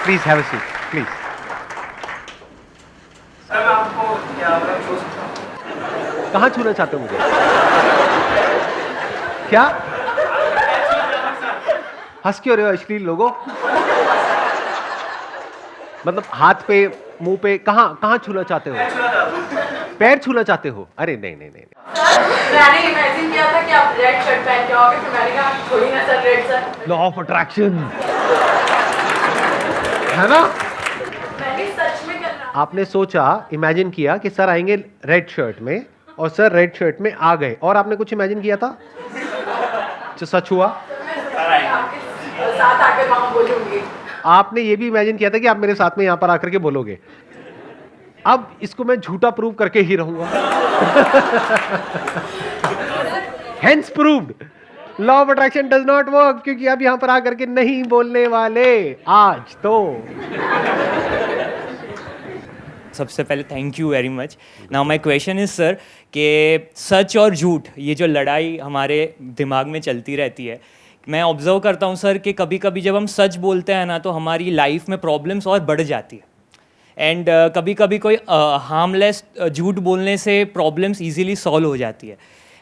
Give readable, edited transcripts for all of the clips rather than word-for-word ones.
Please have a seat please. Sir मैं आपको क्या मैं छू सकता हूँ? कहाँ छूना चाहते हो मुझे? क्या हंस क्यों रहे हो अश्लील लोगों? मतलब हाथ पे, मुंह पे, कहाँ कहाँ छूना चाहते हो? पैर छूना चाहते हो? अरे नहीं नहीं नहीं, मैंने इमेजिन किया था कि आप रेड शर्ट पहन के आओगे, फिर मैंने कहा थोड़ी ना sir red sir. Law of attraction है ना? मैंने सच में करना। आपने सोचा, इमेजिन किया कि सर आएंगे रेड शर्ट में, और सर रेड शर्ट में आ गए, और आपने कुछ इमेजिन किया था जो सच हुआ? आपके साथ आकर वहां बोलूंगी। आपने ये भी इमेजिन किया था कि आप मेरे साथ में यहां पर आकर के बोलोगे। अब इसको मैं झूठा प्रूव करके ही रहूंगा। Hence proved law of attraction does not work, क्योंकि आप यहां पर आकर के नहीं बोलने वाले आज तो। सबसे पहले thank you very much. Now my question is sir कि सच और झूठ, ये जो लड़ाई हमारे दिमाग में चलती रहती है, मैं ऑब्जर्व करता हूँ सर कि कभी कभी जब हम सच बोलते हैं ना तो हमारी लाइफ में प्रॉब्लम्स और बढ़ जाती है। एंड कभी कभी कोई हार्मलेस झूठ बोलने से प्रॉब्लम्स इजीली सॉल्व हो जाती है।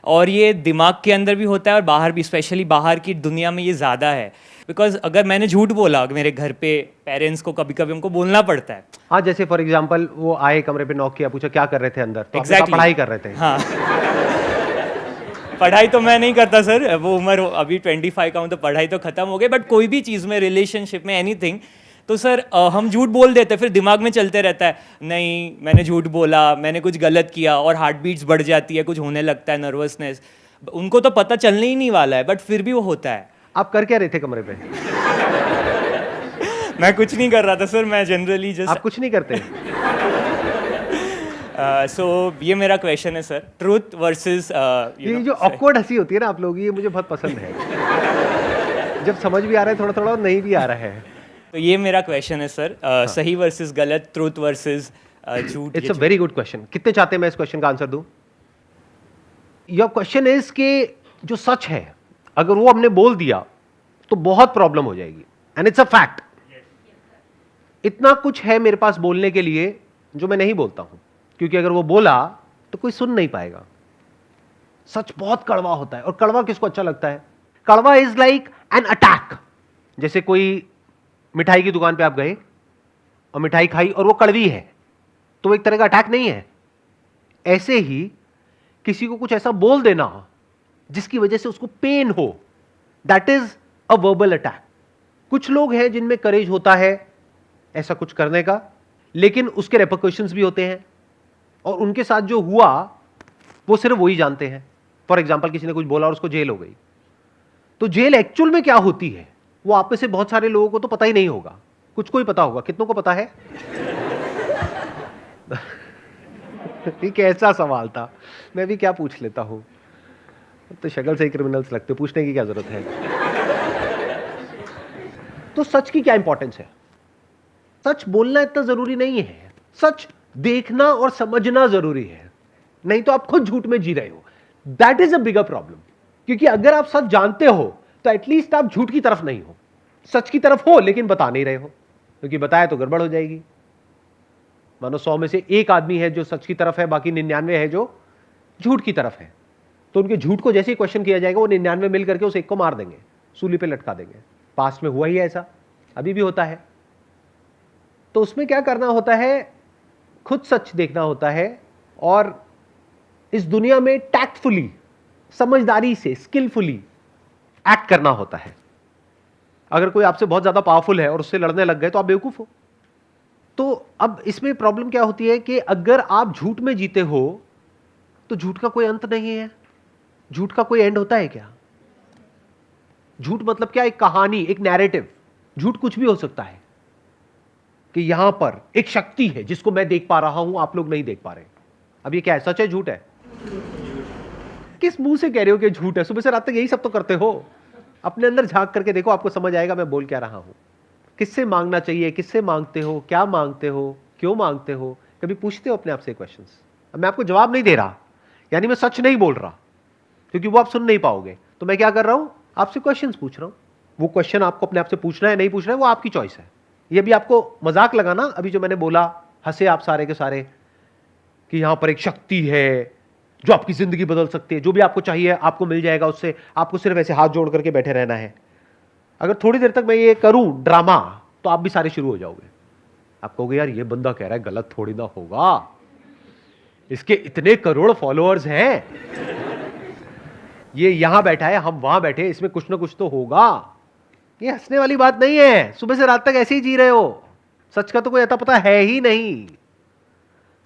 और ये दिमाग के अंदर भी होता है और बाहर भी, स्पेशली बाहर की दुनिया में ये ज़्यादा है। बिकॉज अगर मैंने झूठ बोला मेरे घर पे पेरेंट्स को कभी कभी उनको बोलना पड़ता है। हाँ, जैसे फॉर एग्जांपल वो आए, कमरे पे नॉक किया, पूछा क्या कर रहे थे अंदर, तो आपने कहा Exactly. पढ़ाई कर रहे थे। हाँ। पढ़ाई तो मैं नहीं करता सर, वो उम्र अभी 25 का हूँ तो पढ़ाई तो खत्म हो गई, बट कोई भी चीज़ में, रिलेशनशिप में, एनीथिंग, तो सर हम झूठ बोल देते हैं, फिर दिमाग में चलते रहता है नहीं मैंने झूठ बोला, मैंने कुछ गलत किया, और हार्ट बीट्स बढ़ जाती है, कुछ होने लगता है, नर्वसनेस। उनको तो पता चलने ही नहीं वाला है, बट फिर भी वो होता है। आप कर क्या रहे थे कमरे पे? मैं कुछ नहीं कर रहा था सर, मैं जनरली आप जस्ट कुछ नहीं करते? सो ये मेरा क्वेश्चन है सर, ट्रूथ वर्सेस ये जो ऑकवर्ड हंसी होती है ना आप लोग, ये मुझे बहुत पसंद है। जब समझ भी आ रहा है थोड़ा थोड़ा और नहीं भी आ रहा है। तो ये मेरा क्वेश्चन है सर, सही वर्सेस गलत, ट्रूथ वर्सेस झूठ। It's a very good question. कितने चाहते हैं मैं इस क्वेश्चन का आंसर दूं? योर क्वेश्चन इज कि जो सच है अगर वो हमने बोल दिया तो बहुत प्रॉब्लम हो जाएगी, एंड इट्स अ फैक्ट। इतना कुछ है मेरे पास बोलने के लिए जो मैं नहीं बोलता हूं, क्योंकि अगर वो बोला तो कोई सुन नहीं पाएगा। सच बहुत कड़वा होता है, और कड़वा किसको अच्छा लगता है? कड़वा इज लाइक एन अटैक। जैसे कोई मिठाई की दुकान पे आप गए और मिठाई खाई और वो कड़वी है, तो वो एक तरह का अटैक नहीं है? ऐसे ही किसी को कुछ ऐसा बोल देना जिसकी वजह से उसको पेन हो, that is a verbal attack. कुछ लोग हैं जिनमें करेज होता है ऐसा कुछ करने का, लेकिन उसके रेपरकशंस भी होते हैं, और उनके साथ जो हुआ वो सिर्फ वही जानते हैं। फॉर एग्जाम्पल किसी ने कुछ बोला और उसको जेल हो गई, तो जेल एक्चुअल में क्या होती है वो आप में से बहुत सारे लोगों को तो पता ही नहीं होगा। कुछ को ही पता होगा, कितनों को पता है? ये कैसा सवाल था, मैं भी क्या पूछ लेता हूं। तो शक्ल से ही क्रिमिनल्स लगते, पूछने की क्या जरूरत है? तो सच की क्या इंपॉर्टेंस है? सच बोलना इतना जरूरी नहीं है, सच देखना और समझना जरूरी है। नहीं तो आप खुद झूठ में जी रहे हो, that is a bigger problem. क्योंकि अगर आप सच जानते हो तो एटलीस्ट आप झूठ की तरफ नहीं हो, सच की तरफ हो लेकिन बता नहीं रहे हो, क्योंकि बताया तो गड़बड़ हो जाएगी। मानो 100 में से एक आदमी है जो सच की तरफ है, बाकी 99 है जो झूठ की तरफ है, तो उनके झूठ को जैसे ही क्वेश्चन किया जाएगा वो 99 मिल करके उस एक को मार देंगे, सूली पे लटका देंगे। पास्ट में हुआ ही ऐसा, अभी भी होता है। तो उसमें क्या करना होता है? खुद सच देखना होता है, और इस दुनिया में टैक्टफुली, समझदारी से, स्किलफुली एक्ट करना होता है। अगर कोई आपसे बहुत ज्यादा पावरफुल है और उससे लड़ने लग गए तो आप बेवकूफ हो। तो अब इसमें प्रॉब्लम क्या होती है कि अगर आप झूठ में जीते हो तो झूठ का कोई अंत नहीं है। झूठ का कोई एंड होता है क्या? झूठ मतलब क्या? एक कहानी, एक नैरेटिव। झूठ कुछ भी हो सकता है कि यहां पर एक शक्ति है जिसको मैं देख पा रहा हूं, आप लोग नहीं देख पा रहे। अब ये क्या है, सच है झूठ है? किस मुंह से कह रहे हो कि झूठ है? सुबह से रात तक यही सब तो करते हो। अपने अंदर झांक करके देखो, आपको समझ आएगा मैं बोल क्या रहा हूं। किससे मांगना चाहिए, किससे मांगते हो, क्या मांगते हो, क्यों मांगते हो? कभी पूछते हो अपने आप से क्वेश्चंस? अब मैं आपको जवाब नहीं दे रहा, यानी मैं सच नहीं बोल रहा, क्योंकि वो आप सुन नहीं पाओगे। तो मैं क्या कर रहा हूं? आपसे क्वेश्चंस पूछ रहा हूं। वो क्वेश्चन आपको अपने आप से पूछना है, नहीं पूछना है, वो आपकी चॉइस है। ये भी आपको मजाक लगा ना, अभी जो मैंने बोला, हंसे आप सारे के सारे कि यहां पर एक शक्ति है जो आपकी जिंदगी बदल सकती है, जो भी आपको चाहिए आपको मिल जाएगा उससे, आपको सिर्फ ऐसे हाथ जोड़ करके बैठे रहना है। अगर थोड़ी देर तक मैं ये करूं ड्रामा, तो आप भी सारे शुरू हो जाओगे। आप कहोगे यार ये बंदा कह रहा है, गलत थोड़ी ना होगा, इसके इतने करोड़ फॉलोअर्स हैं, ये यहां बैठा है, हम वहां बैठे, इसमें कुछ ना कुछ तो होगा। ये हंसने वाली बात नहीं है, सुबह से रात तक ऐसे ही जी रहे हो, सच का तो कोई अता पता है ही नहीं,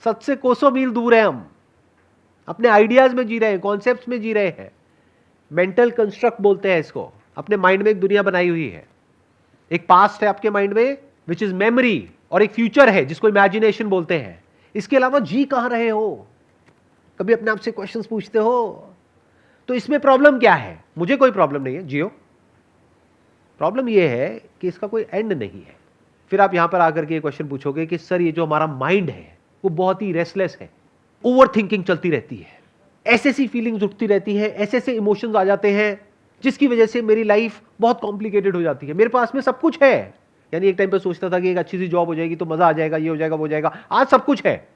सच से कोसों मील दूर है हम, अपने आइडियाज में जी रहे हैं, कॉन्सेप्ट्स में जी रहे हैं, मेंटल कंस्ट्रक्ट बोलते हैं इसको। अपने माइंड में एक दुनिया बनाई हुई है, एक पास्ट है आपके माइंड में विच इज मेमोरी, और एक फ्यूचर है जिसको इमेजिनेशन बोलते हैं। इसके अलावा जी कहां रहे हो? कभी अपने आप से क्वेश्चंस पूछते हो? तो इसमें प्रॉब्लम क्या है? मुझे कोई प्रॉब्लम नहीं है, जियो। प्रॉब्लम यह है कि इसका कोई एंड नहीं है। फिर आप यहां पर आकर के क्वेश्चन पूछोगे कि सर ये जो हमारा माइंड है वो बहुत ही रेस्टलेस है, ओवर थिंकिंग चलती रहती है, ऐसे सी फीलिंग्स उठती रहती है, ऐसे ऐसे इमोशंस आ जाते हैं जिसकी वजह से मेरी लाइफ बहुत कॉम्प्लिकेटेड हो जाती है। मेरे पास में सब कुछ है, यानी एक टाइम पे सोचता था कि एक अच्छी सी जॉब हो जाएगी तो मजा आ जाएगा, ये हो जाएगा वो हो जाएगा, आज सब कुछ है,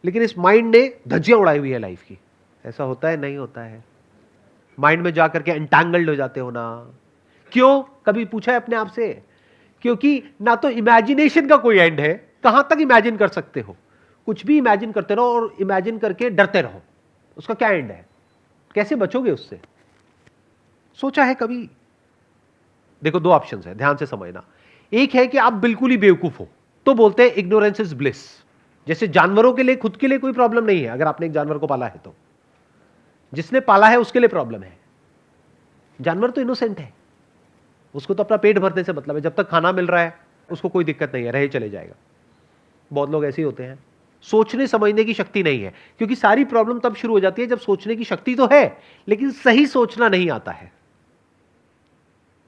लेकिन इस माइंड ने धज्जियां उड़ाई हुई है लाइफ की। ऐसा होता है? नहीं होता है। माइंड में जाकर के एंटैंगल्ड हो जाते हो ना। क्यों? कभी पूछा है अपने आप से? क्योंकि ना तो इमेजिनेशन का कोई एंड है, कहां तक इमेजिन कर सकते हो? कुछ भी इमेजिन करते रहो और इमेजिन करके डरते रहो, उसका क्या एंड है? कैसे बचोगे उससे? सोचा है कभी? देखो दो ऑप्शंस है, ध्यान से समझना। एक है कि आप बिल्कुल ही बेवकूफ हो, तो बोलते हैं इग्नोरेंस इज ब्लिस। जैसे जानवरों के लिए, खुद के लिए कोई प्रॉब्लम नहीं है अगर आपने एक जानवर को पाला है, तो जिसने पाला है उसके लिए प्रॉब्लम है। जानवर तो इनोसेंट है, उसको तो अपना पेट भरने से मतलब है, जब तक खाना मिल रहा है उसको कोई दिक्कत नहीं है, रहे चले जाएगा। बहुत लोग ऐसे ही होते हैं, सोचने समझने की शक्ति नहीं है, क्योंकि सारी प्रॉब्लम तब शुरू हो जाती है जब सोचने की शक्ति तो है लेकिन सही सोचना नहीं आता है।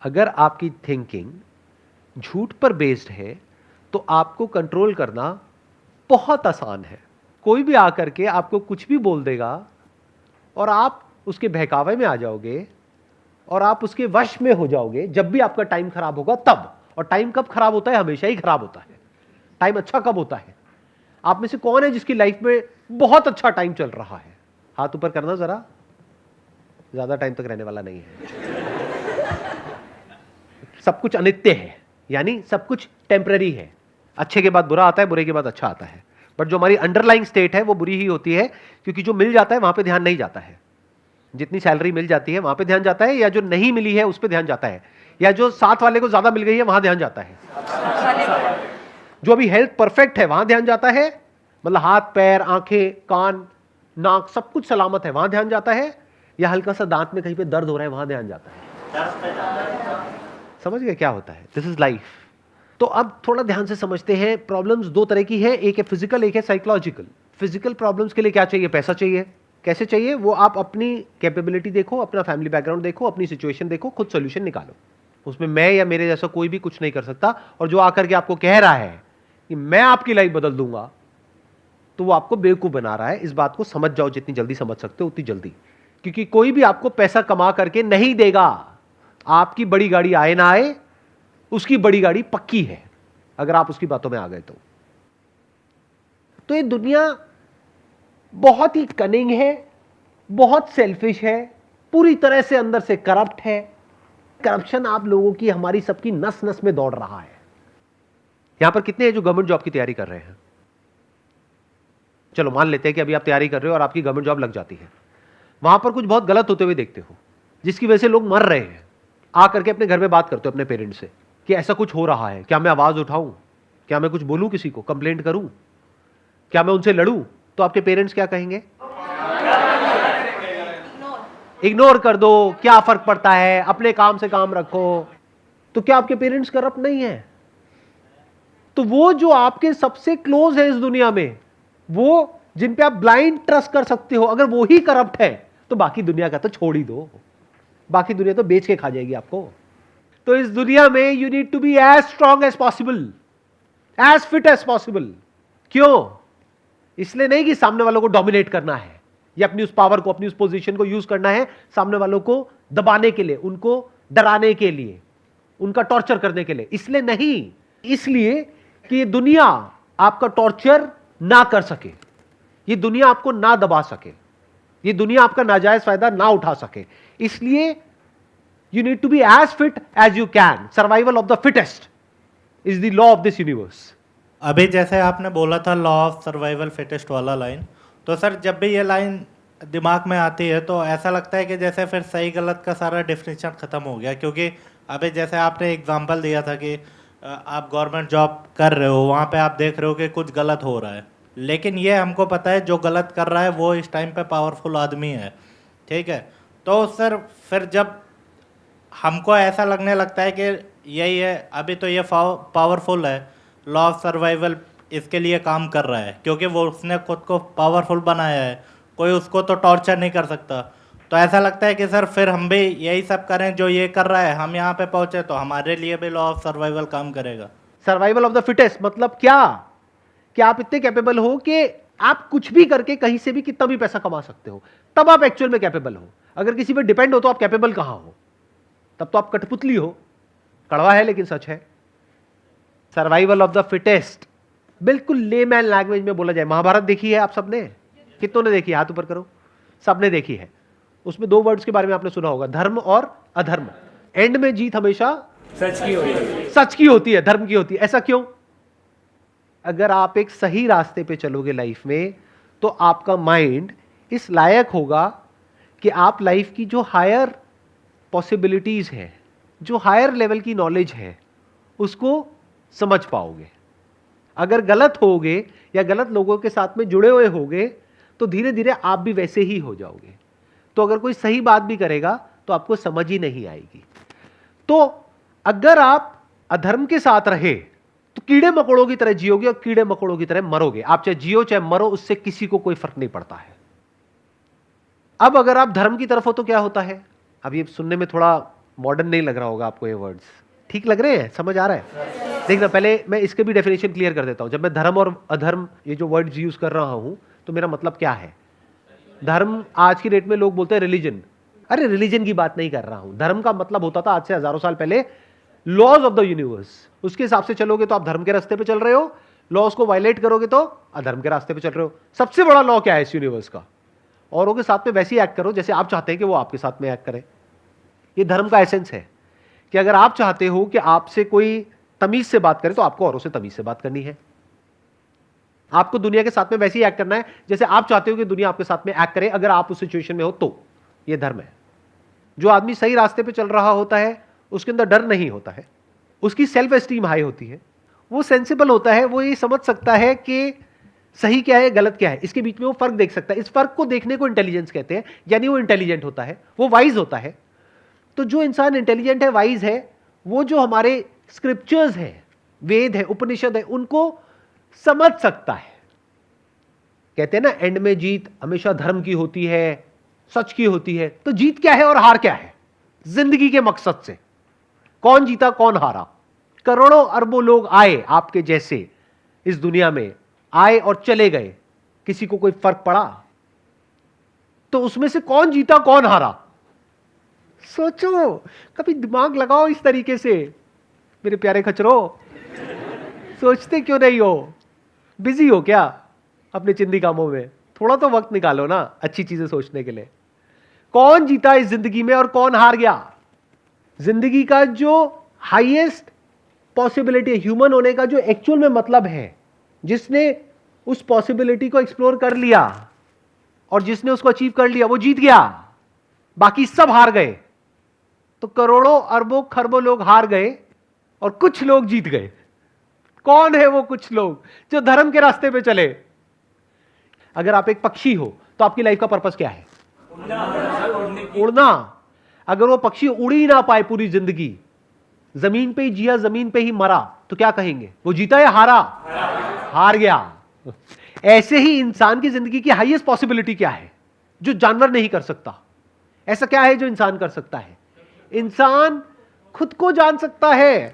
अगर आपकी थिंकिंग झूठ पर बेस्ड है तो आपको कंट्रोल करना बहुत आसान है। कोई भी आकर के आपको कुछ भी बोल देगा और आप उसके बहकावे में आ जाओगे और आप उसके वश में हो जाओगे। जब भी आपका टाइम खराब होगा तब, और टाइम कब खराब होता है? हमेशा ही खराब होता है। टाइम अच्छा कब होता है? आप में से कौन है जिसकी लाइफ में बहुत अच्छा टाइम चल रहा है? हाथ ऊपर करना जरा। ज्यादा टाइम तक रहने वाला नहीं है। सब कुछ अनित्य है, यानी सब कुछ टेम्पररी है। अच्छे के बाद बुरा आता है, बुरे के बाद अच्छा आता है, बट जो हमारी अंडरलाइंग स्टेट है वो बुरी ही होती है, क्योंकि जो मिल जाता है वहां पे ध्यान नहीं जाता है। जितनी सैलरी मिल जाती है वहां पे ध्यान जाता है, या जो नहीं मिली है उस पे ध्यान जाता है, या जो साथ वाले को ज्यादा मिल गई है वहां ध्यान जाता है। जो अभी हेल्थ परफेक्ट है वहां ध्यान जाता है, मतलब हाथ पैर आंखें कान नाक सब कुछ सलामत है, वहां ध्यान जाता है, या हल्का सा दांत में कहीं पे दर्द हो रहा है वहां ध्यान जाता है। समझ गए क्या होता है? This is life. तो अब थोड़ा ध्यान से समझते हैं। प्रॉब्लम्स दो तरह की है, एक है फिजिकल, एक है साइकोलॉजिकल। फिजिकल प्रॉब्लम्स के लिए क्या चाहिए? पैसा चाहिए। कैसे चाहिए? वो आप अपनी कैपेबिलिटी देखो, अपना फैमिली बैकग्राउंड देखो, अपनी सिचुएशन देखो, खुद सोल्यूशन निकालो। उसमें मैं या मेरे जैसा कोई भी कुछ नहीं कर सकता। और जो आकर के आपको कह रहा है कि मैं आपकी लाइफ बदल दूंगा, तो वो आपको बेवकूफ बना रहा है। इस बात को समझ जाओ, जितनी जल्दी समझ सकते हो उतनी जल्दी, क्योंकि कोई भी आपको पैसा कमा करके नहीं देगा। आपकी बड़ी गाड़ी आए ना आए, उसकी बड़ी गाड़ी पक्की है अगर आप उसकी बातों में आ गए तो ये दुनिया बहुत ही कनिंग है, बहुत सेल्फिश है, पूरी तरह से अंदर से करप्ट है। करप्शन आप लोगों की, हमारी सबकी नस नस में दौड़ रहा है। यहां पर कितने हैं जो गवर्नमेंट जॉब की तैयारी कर रहे हैं? चलो मान लेते हैं कि अभी आप तैयारी कर रहे हो और आपकी गवर्नमेंट जॉब लग जाती है। वहां पर कुछ बहुत गलत होते हुए देखते हो, जिसकी वजह से लोग मर रहे हैं। आकर के अपने घर में बात करते हो अपने पेरेंट्स से कि ऐसा कुछ हो रहा है, क्या मैं आवाज उठाऊं? क्या मैं कुछ बोलूं, किसी को कंप्लेंट करूं? क्या मैं उनसे लड़ूं? तो आपके पेरेंट्स क्या कहेंगे? इग्नोर कर दो, क्या फर्क पड़ता है, अपने काम से काम रखो। तो क्या आपके पेरेंट्स करप्ट नहीं है? तो वो जो आपके सबसे क्लोज है इस दुनिया में, वो जिन पे आप ब्लाइंड ट्रस्ट कर सकते हो, अगर वो ही करप्ट है तो बाकी दुनिया का तो छोड़ ही दो। बाकी दुनिया तो बेच के खा जाएगी आपको। तो इस दुनिया में you need to be as strong as possible, as fit as possible. क्यों? इसलिए नहीं कि सामने वालों को डोमिनेट करना है या अपनी उस पावर को, अपनी उस पोजीशन को यूज करना है सामने वालों को दबाने के लिए, उनको डराने के लिए, उनका टॉर्चर करने के लिए। इसलिए नहीं, इसलिए कि ये दुनिया आपका टॉर्चर ना कर सके, ये दुनिया आपको ना दबा सके, ये दुनिया आपका नाजायज फायदा ना उठा सके। इसलिए you need to be as fit as you can. Survival of the fittest is the law of this universe. अभी जैसे आपने बोला था लॉ ऑफ सर्वाइवल फिटेस्ट वाला लाइन, तो सर जब भी ये लाइन दिमाग में आती है तो ऐसा लगता है कि जैसे फिर सही गलत का सारा डिफिनेशन ख़त्म हो गया। क्योंकि अभी जैसे आपने एग्जांपल दिया था कि आप गवर्नमेंट जॉब कर रहे हो, वहाँ पे आप देख रहे हो कि कुछ गलत हो रहा है, लेकिन ये हमको पता है जो गलत कर रहा है वो इस टाइम पे पावरफुल आदमी है, ठीक है। तो सर फिर जब हमको ऐसा लगने लगता है कि यही है, अभी तो ये पावरफुल है, लॉ ऑफ सर्वाइवल इसके लिए काम कर रहा है क्योंकि वो उसने खुद को पावरफुल बनाया है, कोई उसको तो टॉर्चर नहीं कर सकता। तो ऐसा लगता है कि सर फिर हम भी यही सब करें जो ये कर रहा है, हम यहाँ पे पहुँचे तो हमारे लिए भी लॉ ऑफ सर्वाइवल काम करेगा। सर्वाइवल ऑफ द फिटेस्ट मतलब क्या? कि आप इतने कैपेबल हो कि आप कुछ भी करके कहीं से भी कितना भी पैसा कमा सकते हो, तब आप एक्चुअल में कैपेबल हो। अगर किसी पे डिपेंड हो तो आप कैपेबल कहां हो? तब तो आप कठपुतली हो। कड़वा है लेकिन सच है। सर्वाइवल ऑफ द फिटेस्ट बिल्कुल लेमैन लैंग्वेज में बोला जाए। महाभारत देखी है आप सबने? कितनों ने देखी है? हाथ ऊपर करो। सबने देखी है। उसमें दो वर्ड्स के बारे में आपने सुना होगा, धर्म और अधर्म। एंड में जीत हमेशा सच की होती है, सच की होती है, धर्म की होती है। ऐसा क्यों? अगर आप एक सही रास्ते पे चलोगे लाइफ में तो आपका माइंड इस लायक होगा कि आप लाइफ की जो हायर पॉसिबिलिटीज है, जो हायर लेवल की नॉलेज है, उसको समझ पाओगे। अगर गलत होगे या गलत लोगों के साथ में जुड़े हुए होगे तो धीरे धीरे आप भी वैसे ही हो जाओगे। तो अगर कोई सही बात भी करेगा तो आपको समझ ही नहीं आएगी। तो अगर आप अधर्म के साथ रहे तो कीड़े मकोड़ों की तरह जियोगे और कीड़े मकोड़ों की तरह मरोगे। आप चाहे जियो चाहे मरो, उससे किसी को कोई फर्क नहीं पड़ता है। अब अगर आप धर्म की तरफ हो तो क्या होता है? अब ये सुनने में थोड़ा मॉडर्न नहीं लग रहा होगा आपको, ये वर्ड्स ठीक लग रहे हैं? समझ आ रहा है? देखना, पहले मैं इसके भी डेफिनेशन क्लियर कर देता हूं। जब मैं धर्म और अधर्म ये जो वर्ड्स यूज कर रहा हूं तो मेरा मतलब क्या है। धर्म आज की डेट में लोग बोलते हैं रिलीजन। अरे रिलीजन की बात नहीं कर रहा हूं। धर्म का मतलब होता था आज से हजारों साल पहले लॉज ऑफ द यूनिवर्स। उसके हिसाब से चलोगे तो आप धर्म के रास्ते पे चल रहे हो, लॉज को वायलेट करोगे तो अधर्म के रास्ते पे चल रहे हो। सबसे बड़ा लॉ क्या है इस यूनिवर्स का? औरों के साथ में वैसे ही एक्ट करो जैसे आप चाहते हैं कि वो आपके साथ में एक्ट करें। ये धर्म का एसेंस है कि अगर आप चाहते हो कि आपसे कोई तमीज से बात करे तो आपको औरों से तमीज से बात करनी है। आपको दुनिया के साथ में वैसे ही एक्ट करना है जैसे आप चाहते हो कि दुनिया आपके साथ में एक्ट करे, अगर आप उस सिचुएशन में हो तो। यह धर्म है। जो आदमी सही रास्ते पे चल रहा होता है उसके अंदर डर नहीं होता है, उसकी सेल्फ एस्टीम हाई होती है, वो सेंसिबल होता है, वो ये समझ सकता है कि सही क्या है गलत क्या है, इसके बीच में वो फर्क देख सकता है। इस फर्क को देखने को इंटेलिजेंस कहते हैं, यानी वो इंटेलिजेंट होता है, वो वाइज होता है। तो जो इंसान इंटेलिजेंट है, वाइज है, वो जो हमारे स्क्रिप्चर्स है, वेद है, उपनिषद है, उनको समझ सकता है। कहते हैं ना एंड में जीत हमेशा धर्म की होती है, सच की होती है। तो जीत क्या है और हार क्या है जिंदगी के मकसद से? कौन जीता कौन हारा? करोड़ों अरबों लोग आए आपके जैसे इस दुनिया में, आए और चले गए, किसी को कोई फर्क पड़ा? तो उसमें से कौन जीता कौन हारा? सोचो, कभी दिमाग लगाओ इस तरीके से मेरे प्यारे खचरों। सोचते क्यों नहीं हो? बिजी हो क्या अपने चिंदी कामों में? थोड़ा तो वक्त निकालो ना अच्छी चीजें सोचने के लिए। कौन जीता इस जिंदगी में और कौन हार गया? जिंदगी का जो हाईएस्ट पॉसिबिलिटी, ह्यूमन होने का जो एक्चुअल में मतलब है, जिसने उस पॉसिबिलिटी को एक्सप्लोर कर लिया और जिसने उसको अचीव कर लिया, वो जीत गया, बाकी सब हार गए। तो करोड़ों अरबों खरबों लोग हार गए और कुछ लोग जीत गए। कौन है वो कुछ लोग जो धर्म के रास्ते पे चले? अगर आप एक पक्षी हो तो आपकी लाइफ का पर्पस क्या है? उड़ना। अगर वो पक्षी उड़ ही ना पाए पूरी जिंदगी, जमीन पे ही जिया जमीन पे ही मरा, तो क्या कहेंगे? वो जीता या हारा? हार गया। ऐसे ही इंसान की जिंदगी की हाईएस्ट पॉसिबिलिटी क्या है जो जानवर नहीं कर सकता? ऐसा क्या है जो इंसान कर सकता है? इंसान खुद को जान सकता है,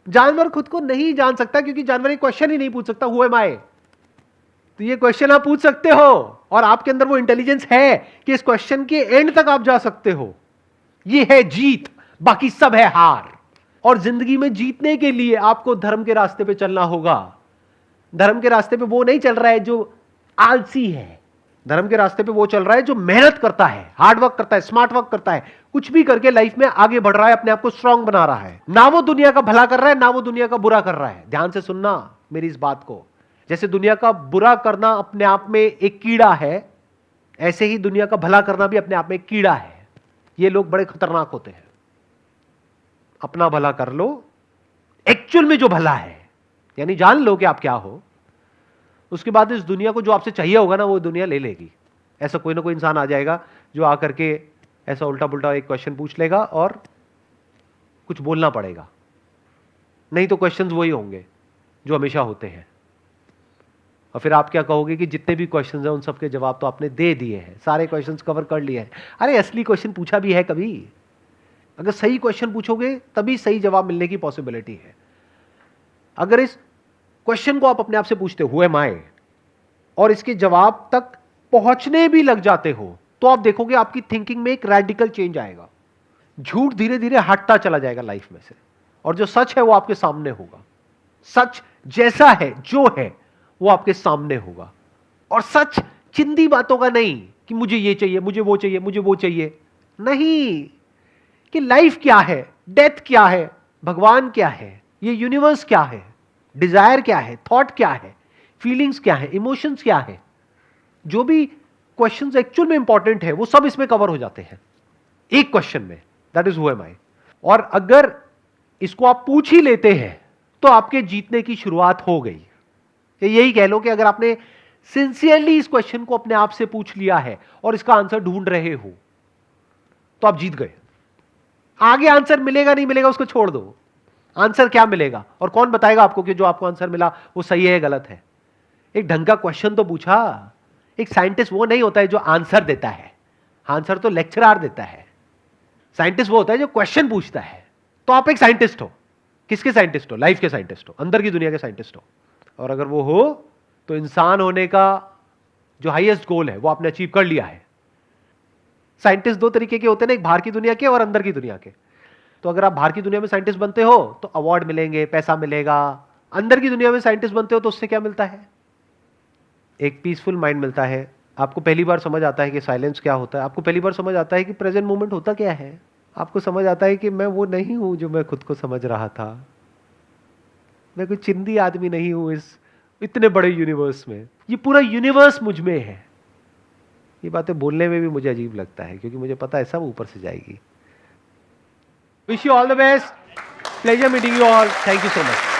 जानवर खुद को नहीं जान सकता, क्योंकि जानवर एक क्वेश्चन ही नहीं पूछ सकता, हु एम आई। तो ये क्वेश्चन आप पूछ सकते हो और आपके अंदर वो इंटेलिजेंस है कि इस क्वेश्चन के एंड तक आप जा सकते हो। ये है जीत, बाकी सब है हार। और जिंदगी में जीतने के लिए आपको धर्म के रास्ते पे चलना होगा। धर्म के रास्ते पे वो नहीं चल रहा है जो आलसी है, धर्म के रास्ते पे वो चल रहा है जो मेहनत करता है, हार्ड वर्क करता है, स्मार्ट वर्क करता है, कुछ भी करके लाइफ में आगे बढ़ रहा है, अपने आप को स्ट्रांग बना रहा है। ना वो दुनिया का भला कर रहा है, ना वो दुनिया का बुरा कर रहा है। ध्यान से सुनना मेरी इस बात को। जैसे दुनिया का बुरा करना अपने आप में एक कीड़ा है, ऐसे ही दुनिया का भला करना भी अपने आप में एक कीड़ा है। ये लोग बड़े खतरनाक होते हैं। अपना भला कर लो, एक्चुअल में जो भला है, यानी जान लो कि आप क्या हो, उसके बाद इस दुनिया को जो आपसे चाहिए होगा ना, वो दुनिया ले लेगी। ऐसा कोई ना कोई इंसान आ जाएगा जो आकर के ऐसा उल्टा पुल्टा एक क्वेश्चन पूछ लेगा और कुछ बोलना पड़ेगा, नहीं तो क्वेश्चंस वही होंगे जो हमेशा होते हैं। और फिर आप क्या कहोगे कि जितने भी क्वेश्चंस हैं उन सबके जवाब तो आपने दे दिए हैं, सारे क्वेश्चंस कवर कर लिए हैं। अरे असली क्वेश्चन पूछा भी है कभी? अगर सही क्वेश्चन पूछोगे तभी सही जवाब मिलने की पॉसिबिलिटी है। अगर इस क्वेश्चन को आप अपने आप से पूछते हो, हु एम आई, और इसके जवाब तक पहुंचने भी लग जाते हो, तो आप देखोगे आपकी थिंकिंग में एक रेडिकल चेंज आएगा। झूठ धीरे धीरे हटता चला जाएगा लाइफ में से, और जो सच है वो आपके सामने होगा। सच जैसा है, जो है, वो आपके सामने होगा। और सच चिंदी बातों का नहीं कि मुझे ये चाहिए, मुझे वो चाहिए, मुझे वो चाहिए, नहीं, कि लाइफ क्या है, डेथ क्या है, भगवान क्या है, ये यूनिवर्स क्या है, डिजायर क्या है, थॉट क्या है, फीलिंग्स क्या है, इमोशंस क्या है। जो भी क्वेश्चंस एक्चुअल में इंपॉर्टेंट है वो सब इसमें कवर हो जाते हैं एक क्वेश्चन में, दैट इज हु एम आई। और अगर इसको आप पूछ ही लेते हैं तो आपके जीतने की शुरुआत हो गई। यही कह लो कि अगर आपने सिंसियरली इस क्वेश्चन को अपने आप से पूछ लिया है और इसका आंसर ढूंढ रहे हो तो आप जीत गए। आगे आंसर मिलेगा नहीं मिलेगा उसको छोड़ दो, आंसर क्या मिलेगा और कौन बताएगा आपको कि जो आपको आंसर मिला वो सही है या गलत है। एक ढंग का क्वेश्चन तो पूछा। एक साइंटिस्ट वो नहीं होता है जो आंसर देता है, आंसर तो लेक्चरर देता है। साइंटिस्ट वो होता है जो क्वेश्चन पूछता है। तो आप एक साइंटिस्ट हो। किसके साइंटिस्ट हो? लाइफ के साइंटिस्ट हो, अंदर की दुनिया के साइंटिस्ट हो। और अगर वो हो तो इंसान होने का जो हाईएस्ट गोल है वो आपने अचीव कर लिया है। साइंटिस्ट दो तरीके के होते हैं ना, एक बाहर की दुनिया के और अंदर की दुनिया के। तो अगर आप बाहर की दुनिया में साइंटिस्ट बनते हो तो अवार्ड मिलेंगे, पैसा मिलेगा। अंदर की दुनिया में साइंटिस्ट बनते हो तो उससे क्या मिलता है? एक पीसफुल माइंड मिलता है। आपको पहली बार समझ आता है कि साइलेंस क्या होता है। आपको पहली बार समझ आता है कि प्रेजेंट मोमेंट होता क्या है। आपको समझ आता है कि मैं वो नहीं हूं जो मैं खुद को समझ रहा था। मैं कोई चिंदी आदमी नहीं हूं इस इतने बड़े यूनिवर्स में। ये पूरा यूनिवर्स मुझ में है। ये बातें बोलने में भी मुझे अजीब लगता है क्योंकि मुझे पता है सब ऊपर से जाएगी। Wish you all the best. Pleasure meeting you all. Thank you so much.